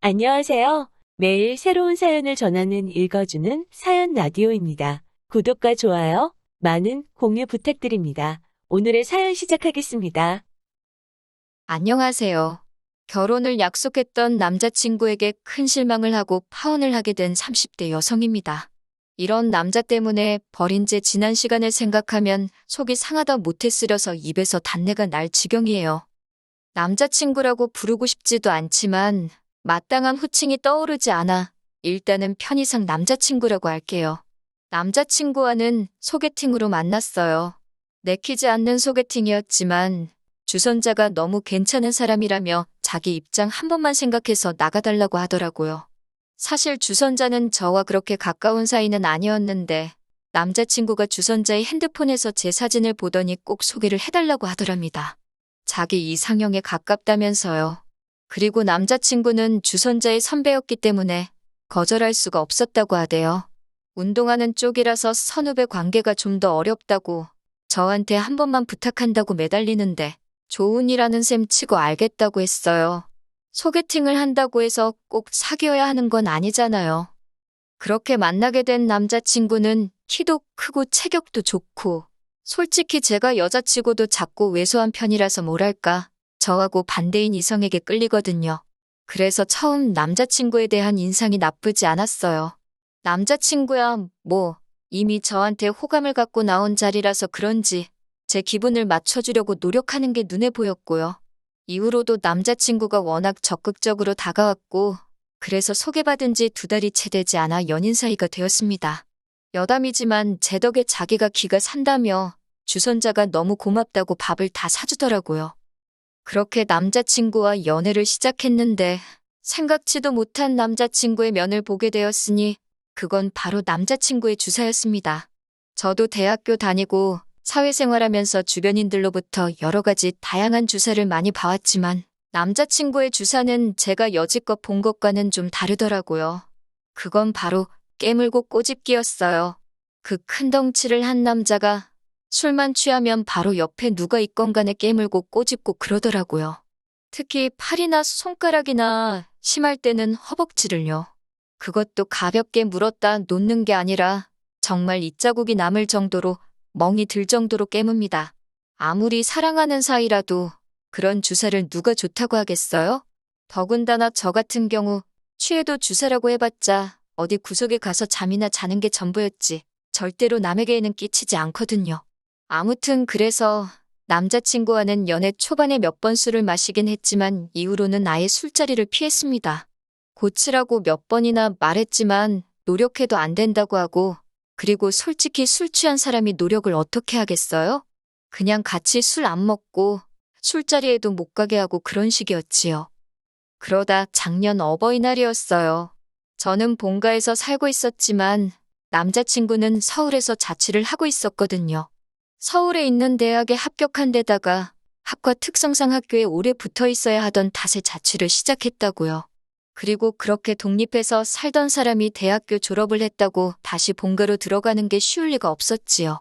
안녕하세요. 매일 새로운 사연을 전하는 읽어주는 사연 라디오입니다. 구독과 좋아요, 많은 공유 부탁드립니다. 오늘의 사연 시작하겠습니다. 안녕하세요. 결혼을 약속했던 남자친구에게 큰 실망을 하고 파혼을 하게 된 30대 여성입니다. 이런 남자 때문에 버린 지 지난 시간을 생각하면 속이 상하다 못해 쓰려서 입에서 단내가 날 지경이에요. 남자친구라고 부르고 싶지도 않지만 마땅한 호칭이 떠오르지 않아 일단은 편의상 남자친구라고 할게요. 남자친구와는 소개팅으로 만났어요. 내키지 않는 소개팅이었지만 주선자가 너무 괜찮은 사람이라며 자기 입장 한 번만 생각해서 나가달라고 하더라고요. 사실 주선자는 저와 그렇게 가까운 사이는 아니었는데 남자친구가 주선자의 핸드폰에서 제 사진을 보더니 꼭 소개를 해달라고 하더랍니다. 자기 이상형에 가깝다면서요. 그리고 남자친구는 주선자의 선배였기 때문에 거절할 수가 없었다고 하대요. 운동하는 쪽이라서 선후배 관계가 좀 더 어렵다고 저한테 한 번만 부탁한다고 매달리는데 좋은 일하는 셈 치고 알겠다고 했어요. 소개팅을 한다고 해서 꼭 사귀어야 하는 건 아니잖아요. 그렇게 만나게 된 남자친구는 키도 크고 체격도 좋고 솔직히 제가 여자치고도 작고 왜소한 편이라서 뭐랄까 저하고 반대인 이성에게 끌리거든요. 그래서 처음 남자친구에 대한 인상이 나쁘지 않았어요. 남자친구야 뭐 이미 저한테 호감을 갖고 나온 자리라서 그런지 제 기분을 맞춰주려고 노력하는 게 눈에 보였고요. 이후로도 남자친구가 워낙 적극적으로 다가왔고 그래서 소개받은 지 2달이 채 되지 않아 연인 사이가 되었습니다. 여담이지만 제 덕에 자기가 기가 산다며 주선자가 너무 고맙다고 밥을 다 사주더라고요. 그렇게 남자친구와 연애를 시작했는데 생각지도 못한 남자친구의 면을 보게 되었으니 그건 바로 남자친구의 주사였습니다. 저도 대학교 다니고 사회생활하면서 주변인들로부터 여러 가지 다양한 주사를 많이 봐왔지만 남자친구의 주사는 제가 여지껏 본 것과는 좀 다르더라고요. 그건 바로 깨물고 꼬집기였어요. 그 큰 덩치를 한 남자가 술만 취하면 바로 옆에 누가 있건 간에 깨물고 꼬집고 그러더라고요. 특히 팔이나 손가락이나 심할 때는 허벅지를요. 그것도 가볍게 물었다 놓는 게 아니라 정말 입자국이 남을 정도로 멍이 들 정도로 깨뭅니다. 아무리 사랑하는 사이라도 그런 주사를 누가 좋다고 하겠어요? 더군다나 저 같은 경우 취해도 주사라고 해봤자 어디 구석에 가서 잠이나 자는 게 전부였지 절대로 남에게는 끼치지 않거든요. 아무튼 그래서 남자친구와는 연애 초반에 몇 번 술을 마시긴 했지만 이후로는 아예 술자리를 피했습니다. 고치라고 몇 번이나 말했지만 노력해도 안 된다고 하고 그리고 솔직히 술 취한 사람이 노력을 어떻게 하겠어요? 그냥 같이 술 안 먹고 술자리에도 못 가게 하고 그런 식이었지요. 그러다 작년 어버이날이었어요. 저는 본가에서 살고 있었지만 남자친구는 서울에서 자취를 하고 있었거든요. 서울에 있는 대학에 합격한 데다가 학과 특성상 학교에 오래 붙어 있어야 하던 탓에 자취를 시작했다고요. 그리고 그렇게 독립해서 살던 사람이 대학교 졸업을 했다고 다시 본가로 들어가는 게 쉬울 리가 없었지요.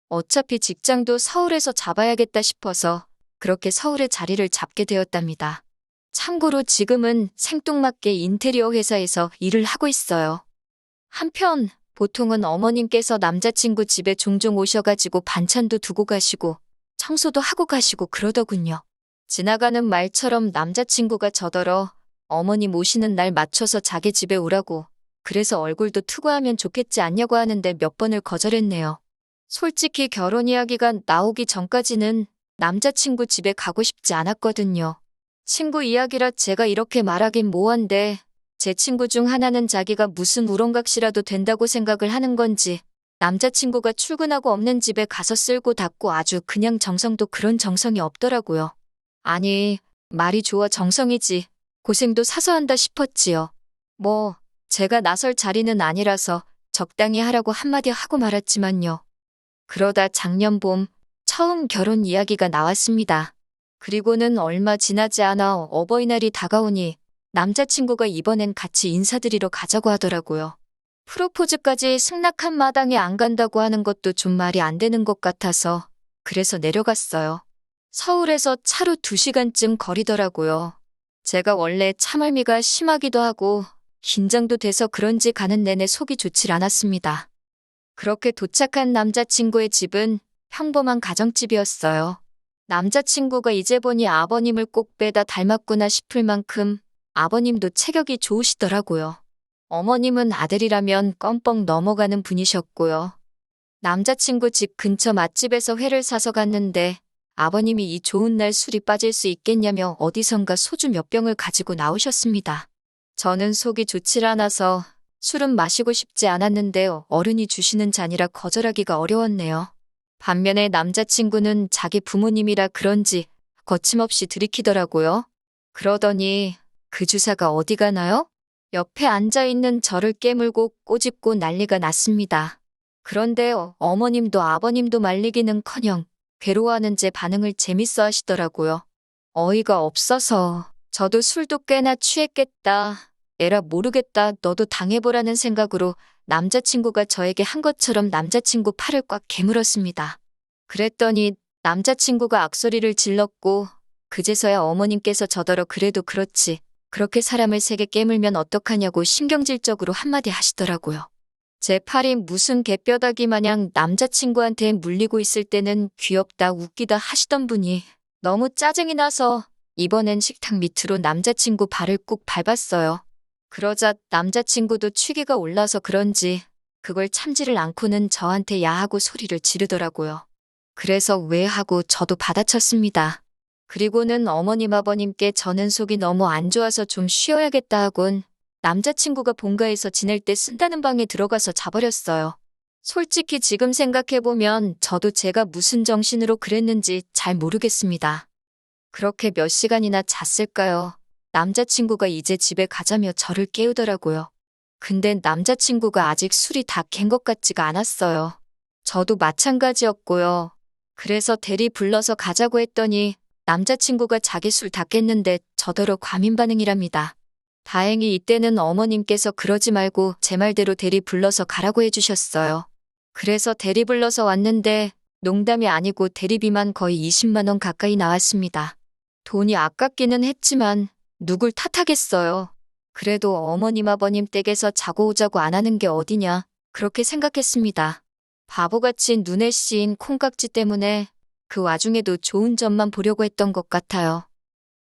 어차피 직장도 서울에서 잡아야겠다 싶어서 그렇게 서울에 자리를 잡게 되었답니다. 참고로 지금은 생뚱맞게 인테리어 회사에서 일을 하고 있어요. 한편 보통은 어머님께서 남자친구 집에 종종 오셔가지고 반찬도 두고 가시고 청소도 하고 가시고 그러더군요. 지나가는 말처럼 남자친구가 저더러 어머님 오시는 날 맞춰서 자기 집에 오라고 그래서 얼굴도 투구하면 좋겠지 않냐고 하는데 몇 번을 거절했네요. 솔직히 결혼 이야기가 나오기 전까지는 남자친구 집에 가고 싶지 않았거든요. 친구 이야기라 제가 이렇게 말하긴 뭐한데 제 친구 중 하나는 자기가 무슨 우렁각시라도 된다고 생각을 하는 건지 남자친구가 출근하고 없는 집에 가서 쓸고 닦고 아주 그냥 정성도 그런 정성이 없더라고요. 아니, 말이 좋아 정성이지. 고생도 사서 한다 싶었지요. 뭐, 제가 나설 자리는 아니라서 적당히 하라고 한마디 하고 말았지만요. 그러다 작년 봄 처음 결혼 이야기가 나왔습니다. 그리고는 얼마 지나지 않아 어버이날이 다가오니 남자친구가 이번엔 같이 인사드리러 가자고 하더라고요. 프로포즈까지 승낙한 마당에 안 간다고 하는 것도 좀 말이 안 되는 것 같아서 그래서 내려갔어요. 서울에서 차로 2시간쯤 거리더라고요. 제가 원래 참을미가 심하기도 하고 긴장도 돼서 그런지 가는 내내 속이 좋질 않았습니다. 그렇게 도착한 남자친구의 집은 평범한 가정집이었어요. 남자친구가 이제 보니 아버님을 꼭 빼다 닮았구나 싶을 만큼 아버님도 체격이 좋으시더라고요. 어머님은 아들이라면 껌뻑 넘어가는 분이셨고요. 남자친구 집 근처 맛집에서 회를 사서 갔는데 아버님이 이 좋은 날 술이 빠질 수 있겠냐며 어디선가 소주 몇 병을 가지고 나오셨습니다. 저는 속이 좋질 않아서 술은 마시고 싶지 않았는데 어른이 주시는 잔이라 거절하기가 어려웠네요. 반면에 남자친구는 자기 부모님이라 그런지 거침없이 들이키더라고요. 그러더니 그 주사가 어디 가나요? 옆에 앉아있는 저를 깨물고 꼬집고 난리가 났습니다. 그런데 어머님도 아버님도 말리기는커녕 괴로워하는 제 반응을 재밌어 하시더라고요. 어이가 없어서 저도 술도 꽤나 취했겠다. 에라 모르겠다. 너도 당해보라는 생각으로 남자친구가 저에게 한 것처럼 남자친구 팔을 꽉 깨물었습니다. 그랬더니 남자친구가 악소리를 질렀고 그제서야 어머님께서 저더러 그래도 그렇지. 그렇게 사람을 세게 깨물면 어떡하냐고 신경질적으로 한마디 하시더라고요. 제 팔이 무슨 개뼈다귀 마냥 남자친구한테 물리고 있을 때는 귀엽다 웃기다 하시던 분이 너무 짜증이 나서 이번엔 식탁 밑으로 남자친구 발을 꾹 밟았어요. 그러자 남자친구도 취기가 올라서 그런지 그걸 참지를 않고는 저한테 야하고 소리를 지르더라고요. 그래서 왜 하고 저도 받아쳤습니다. 그리고는 어머님 아버님께 저는 속이 너무 안 좋아서 좀 쉬어야겠다 하곤 남자친구가 본가에서 지낼 때 쓴다는 방에 들어가서 자버렸어요. 솔직히 지금 생각해보면 저도 제가 무슨 정신으로 그랬는지 잘 모르겠습니다. 그렇게 몇 시간이나 잤을까요? 남자친구가 이제 집에 가자며 저를 깨우더라고요. 근데 남자친구가 아직 술이 다 깬 것 같지가 않았어요. 저도 마찬가지였고요. 그래서 대리 불러서 가자고 했더니 남자친구가 자기 술 다 깼는데 저더러 과민 반응이랍니다. 다행히 이때는 어머님께서 그러지 말고 제 말대로 대리 불러서 가라고 해주셨어요. 그래서 대리 불러서 왔는데 농담이 아니고 대리비만 거의 20만 원 가까이 나왔습니다. 돈이 아깝기는 했지만 누굴 탓하겠어요. 그래도 어머님 아버님 댁에서 자고 오자고 안 하는 게 어디냐 그렇게 생각했습니다. 바보같이 눈에 씌인 콩깍지 때문에 그 와중에도 좋은 점만 보려고 했던 것 같아요.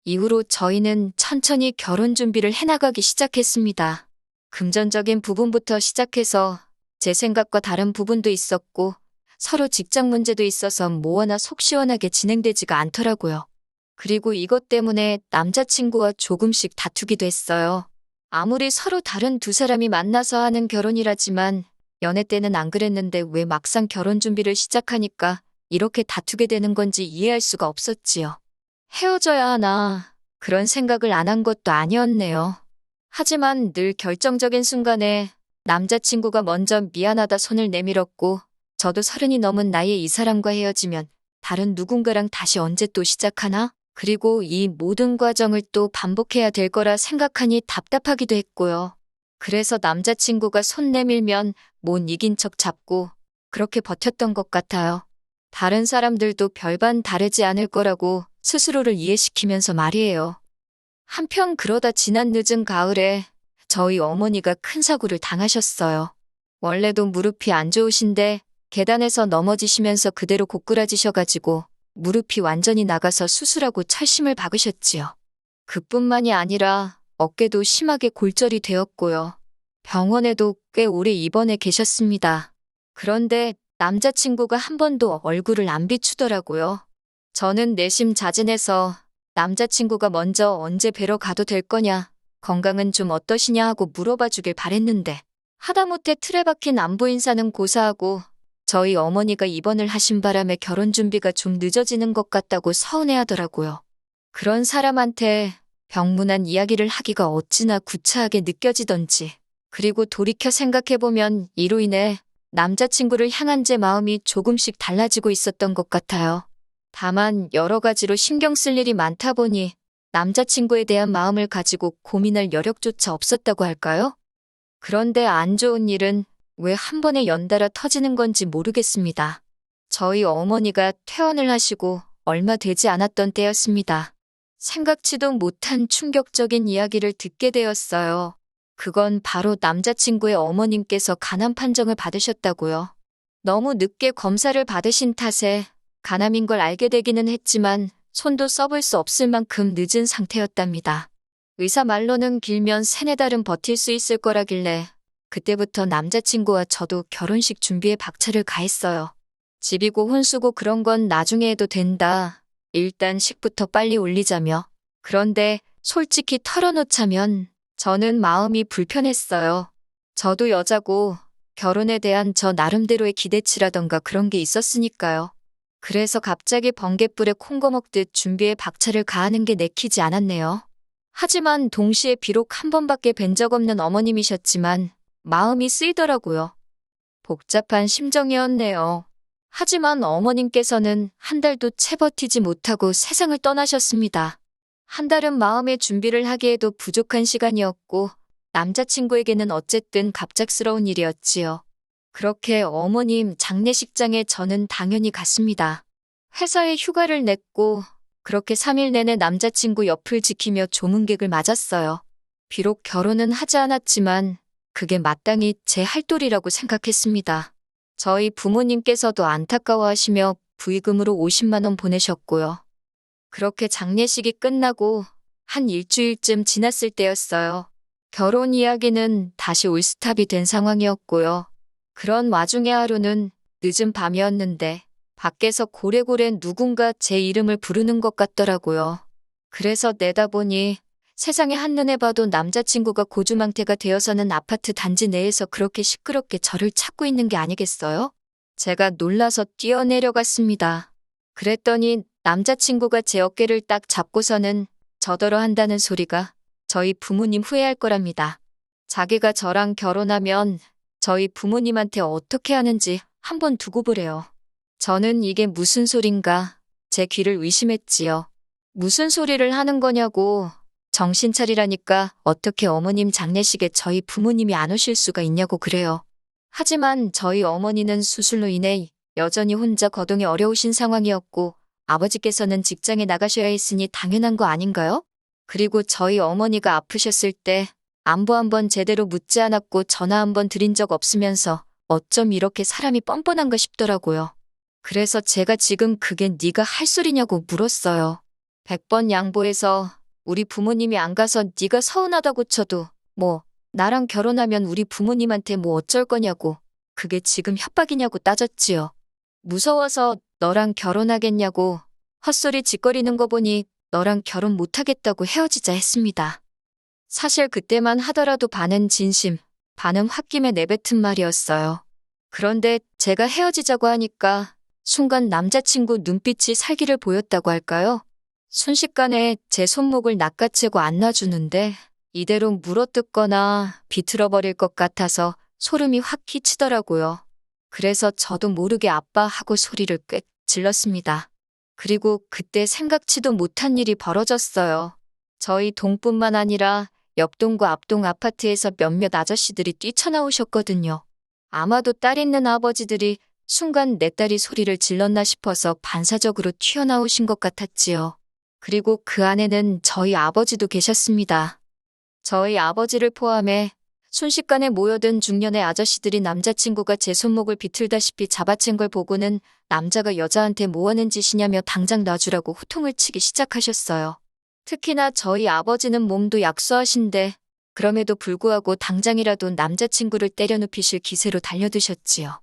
이후로 저희는 천천히 결혼 준비를 해나가기 시작했습니다. 금전적인 부분부터 시작해서 제 생각과 다른 부분도 있었고 서로 직장 문제도 있어서 뭐 하나 속 시원하게 진행되지가 않더라고요. 그리고 이것 때문에 남자친구와 조금씩 다투기도 했어요. 아무리 서로 다른 두 사람이 만나서 하는 결혼이라지만 연애 때는 안 그랬는데 왜 막상 결혼 준비를 시작하니까 이렇게 다투게 되는 건지 이해할 수가 없었지요. 헤어져야 하나 그런 생각을 안 한 것도 아니었네요. 하지만 늘 결정적인 순간에 남자친구가 먼저 미안하다 손을 내밀었고 저도 30이 넘은 나이에 이 사람과 헤어지면 다른 누군가랑 다시 언제 또 시작하나? 그리고 이 모든 과정을 또 반복해야 될 거라 생각하니 답답하기도 했고요. 그래서 남자친구가 손 내밀면 못 이긴 척 잡고 그렇게 버텼던 것 같아요. 다른 사람들도 별반 다르지 않을 거라고 스스로를 이해시키면서 말이에요. 한편 그러다 지난 늦은 가을에 저희 어머니가 큰 사고를 당하셨어요. 원래도 무릎이 안 좋으신데 계단에서 넘어지시면서 그대로 고꾸라지셔가지고 무릎이 완전히 나가서 수술하고 철심을 박으셨지요. 그뿐만이 아니라 어깨도 심하게 골절이 되었고요. 병원에도 꽤 오래 입원해 계셨습니다. 그런데 남자친구가 한 번도 얼굴을 안 비추더라고요. 저는 내심 자진해서 남자친구가 먼저 언제 뵈러 가도 될 거냐, 건강은 좀 어떠시냐 하고 물어봐 주길 바랬는데 하다못해 틀에 박힌 안부 인사는 고사하고 저희 어머니가 입원을 하신 바람에 결혼 준비가 좀 늦어지는 것 같다고 서운해하더라고요. 그런 사람한테 병문안 이야기를 하기가 어찌나 구차하게 느껴지던지. 그리고 돌이켜 생각해보면 이로 인해 남자친구를 향한 제 마음이 조금씩 달라지고 있었던 것 같아요. 다만 여러 가지로 신경 쓸 일이 많다 보니 남자친구에 대한 마음을 가지고 고민할 여력조차 없었다고 할까요? 그런데 안 좋은 일은 왜 한 번에 연달아 터지는 건지 모르겠습니다. 저희 어머니가 퇴원을 하시고 얼마 되지 않았던 때였습니다. 생각지도 못한 충격적인 이야기를 듣게 되었어요. 그건 바로 남자친구의 어머님께서 간암 판정을 받으셨다고요. 너무 늦게 검사를 받으신 탓에 간암인 걸 알게 되기는 했지만 손도 써볼 수 없을 만큼 늦은 상태였답니다. 의사 말로는 길면 3-4달은 버틸 수 있을 거라길래 그때부터 남자친구와 저도 결혼식 준비에 박차를 가했어요. 집이고 혼수고 그런 건 나중에 해도 된다. 일단 식부터 빨리 올리자며. 그런데 솔직히 털어놓자면 저는 마음이 불편했어요. 저도 여자고 결혼에 대한 저 나름대로의 기대치라던가 그런 게 있었으니까요. 그래서 갑자기 번갯불에 콩거 먹듯 준비에 박차를 가하는 게 내키지 않았네요. 하지만 동시에 비록 한 번밖에 뵌 적 없는 어머님이셨지만 마음이 쓰이더라고요. 복잡한 심정이었네요. 하지만 어머님께서는 한 달도 채 버티지 못하고 세상을 떠나셨습니다. 한 달은 마음의 준비를 하기에도 부족한 시간이었고 남자친구에게는 어쨌든 갑작스러운 일이었지요. 그렇게 어머님 장례식장에 저는 당연히 갔습니다. 회사에 휴가를 냈고 그렇게 3일 내내 남자친구 옆을 지키며 조문객을 맞았어요. 비록 결혼은 하지 않았지만 그게 마땅히 제 할 도리라고 생각했습니다. 저희 부모님께서도 안타까워하시며 부의금으로 50만 원 보내셨고요. 그렇게 장례식이 끝나고 한 일주일쯤 지났을 때였어요. 결혼 이야기는 다시 올스탑이 된 상황이었고요. 그런 와중에 하루는 늦은 밤이었는데 밖에서 고래고래 누군가 제 이름을 부르는 것 같더라고요. 그래서 내다보니 세상에 한눈에 봐도 남자친구가 고주망태가 되어서는 아파트 단지 내에서 그렇게 시끄럽게 저를 찾고 있는 게 아니겠어요? 제가 놀라서 뛰어내려갔습니다. 그랬더니 남자친구가 제 어깨를 딱 잡고서는 저더러 한다는 소리가 저희 부모님 후회할 거랍니다. 자기가 저랑 결혼하면 저희 부모님한테 어떻게 하는지 한번 두고 보래요. 저는 이게 무슨 소린가 제 귀를 의심했지요. 무슨 소리를 하는 거냐고 정신 차리라니까 어떻게 어머님 장례식에 저희 부모님이 안 오실 수가 있냐고 그래요. 하지만 저희 어머니는 수술로 인해 여전히 혼자 거동이 어려우신 상황이었고 아버지께서는 직장에 나가셔야 했으니 당연한 거 아닌가요? 그리고 저희 어머니가 아프셨을 때 안부 한번 제대로 묻지 않았고 전화 한번 드린 적 없으면서 어쩜 이렇게 사람이 뻔뻔한가 싶더라고요. 그래서 제가 지금 그게 네가 할 소리냐고 물었어요. 100번 양보해서 우리 부모님이 안 가서 네가 서운하다고 쳐도 뭐 나랑 결혼하면 우리 부모님한테 뭐 어쩔 거냐고 그게 지금 협박이냐고 따졌지요. 무서워서 너랑 결혼하겠냐고 헛소리 짓거리는 거 보니 너랑 결혼 못하겠다고 헤어지자 했습니다. 사실 그때만 하더라도 반은 진심, 반은 홧김에 내뱉은 말이었어요. 그런데 제가 헤어지자고 하니까 순간 남자친구 눈빛이 살기를 보였다고 할까요? 순식간에 제 손목을 낚아채고 안 놔주는데 이대로 물어뜯거나 비틀어버릴 것 같아서 소름이 확 끼치더라고요. 그래서 저도 모르게 아빠 하고 소리를 꽤 질렀습니다. 그리고 그때 생각지도 못한 일이 벌어졌어요. 저희 동뿐만 아니라 옆동과 앞동 아파트에서 몇몇 아저씨들이 뛰쳐나오셨거든요. 아마도 딸 있는 아버지들이 순간 내 딸이 소리를 질렀나 싶어서 반사적으로 튀어나오신 것 같았지요. 그리고 그 안에는 저희 아버지도 계셨습니다. 저희 아버지를 포함해 순식간에 모여든 중년의 아저씨들이 남자친구가 제 손목을 비틀다시피 잡아챈 걸 보고는 남자가 여자한테 뭐하는 짓이냐며 당장 놔주라고 호통을 치기 시작하셨어요. 특히나 저희 아버지는 몸도 약소하신데 그럼에도 불구하고 당장이라도 남자친구를 때려눕히실 기세로 달려드셨지요.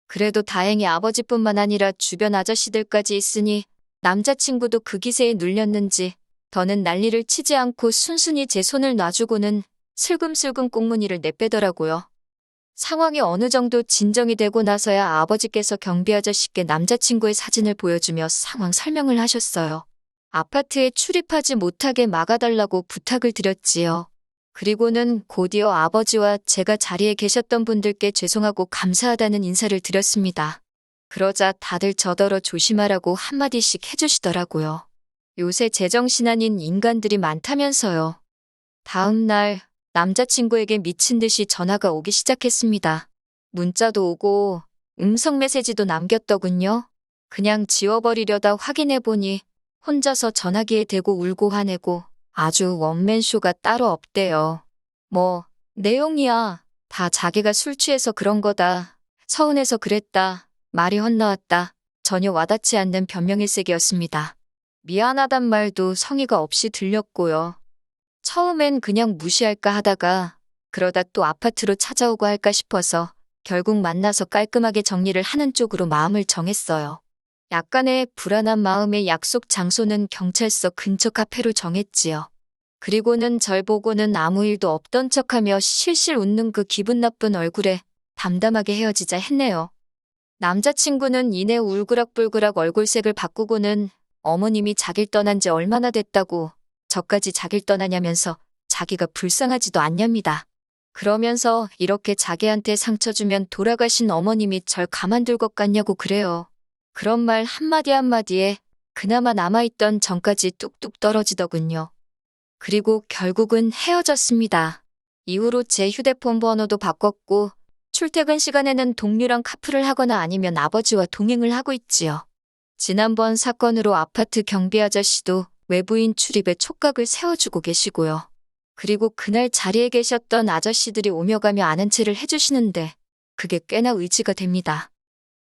그래도 다행히 아버지뿐만 아니라 주변 아저씨들까지 있으니 남자친구도 그 기세에 눌렸는지 더는 난리를 치지 않고 순순히 제 손을 놔주고는 슬금슬금 꽁무니를 내빼더라고요. 상황이 어느 정도 진정이 되고 나서야 아버지께서 경비 아저씨께 남자친구의 사진을 보여주며 상황 설명을 하셨어요. 아파트에 출입하지 못하게 막아달라고 부탁을 드렸지요. 그리고는 곧이어 아버지와 제가 자리에 계셨던 분들께 죄송하고 감사하다는 인사를 드렸습니다. 그러자 다들 저더러 조심하라고 한마디씩 해주시더라고요. 요새 제정신 아닌 인간들이 많다면서요. 다음 날 남자친구에게 미친 듯이 전화가 오기 시작했습니다. 문자도 오고 음성 메시지도 남겼더군요. 그냥 지워버리려다 확인해보니 혼자서 전화기에 대고 울고 화내고 아주 원맨쇼가 따로 없대요. 뭐, 내용이야. 다 자기가 술 취해서 그런 거다. 서운해서 그랬다. 말이 헛나왔다. 전혀 와닿지 않는 변명일색이었습니다. 미안하단 말도 성의가 없이 들렸고요. 처음엔 그냥 무시할까 하다가 그러다 또 아파트로 찾아오고 할까 싶어서 결국 만나서 깔끔하게 정리를 하는 쪽으로 마음을 정했어요. 약간의 불안한 마음에 약속 장소는 경찰서 근처 카페로 정했지요. 그리고는 절 보고는 아무 일도 없던 척하며 실실 웃는 그 기분 나쁜 얼굴에 담담하게 헤어지자 했네요. 남자친구는 이내 울그락불그락 얼굴색을 바꾸고는 어머님이 자길 떠난 지 얼마나 됐다고 저까지 자길 떠나냐면서 자기가 불쌍하지도 않냐입니다. 그러면서 이렇게 자기한테 상처 주면 돌아가신 어머님이 절 가만둘 것 같냐고 그래요. 그런 말 한마디 한마디에 그나마 남아있던 정까지 뚝뚝 떨어지더군요. 그리고 결국은 헤어졌습니다. 이후로 제 휴대폰 번호도 바꿨고 출퇴근 시간에는 동료랑 카풀을 하거나 아니면 아버지와 동행을 하고 있지요. 지난번 사건으로 아파트 경비 아저씨도 외부인 출입에 촉각을 세워주고 계시고요. 그리고 그날 자리에 계셨던 아저씨들이 오며 가며 아는 체를 해주시는데 그게 꽤나 의지가 됩니다.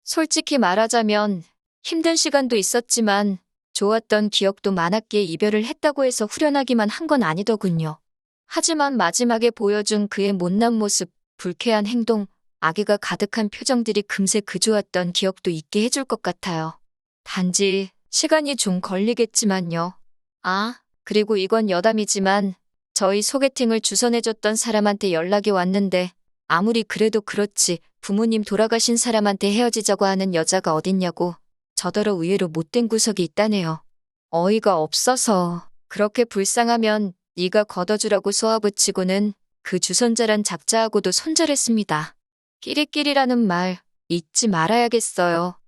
솔직히 말하자면 힘든 시간도 있었지만 좋았던 기억도 많았기에 이별을 했다고 해서 후련하기만 한 건 아니더군요. 하지만 마지막에 보여준 그의 못난 모습, 불쾌한 행동, 악의가 가득한 표정들이 금세 그 좋았던 기억도 잊게 해줄 것 같아요. 단지 시간이 좀 걸리겠지만요. 아, 그리고 이건 여담이지만 저희 소개팅을 주선해줬던 사람한테 연락이 왔는데 아무리 그래도 그렇지 부모님 돌아가신 사람한테 헤어지자고 하는 여자가 어딨냐고 저더러 의외로 못된 구석이 있다네요. 어이가 없어서 그렇게 불쌍하면 네가 걷어주라고 쏘아붙이고는 그 주선자란 작자하고도 손절했습니다. 끼리끼리라는 말 잊지 말아야겠어요.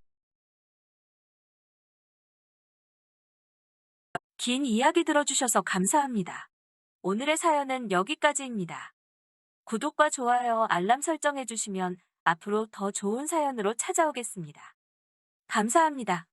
긴 이야기 들어주셔서 감사합니다. 오늘의 사연은 여기까지입니다. 구독과 좋아요, 알람 설정해주시면 앞으로 더 좋은 사연으로 찾아오겠습니다. 감사합니다.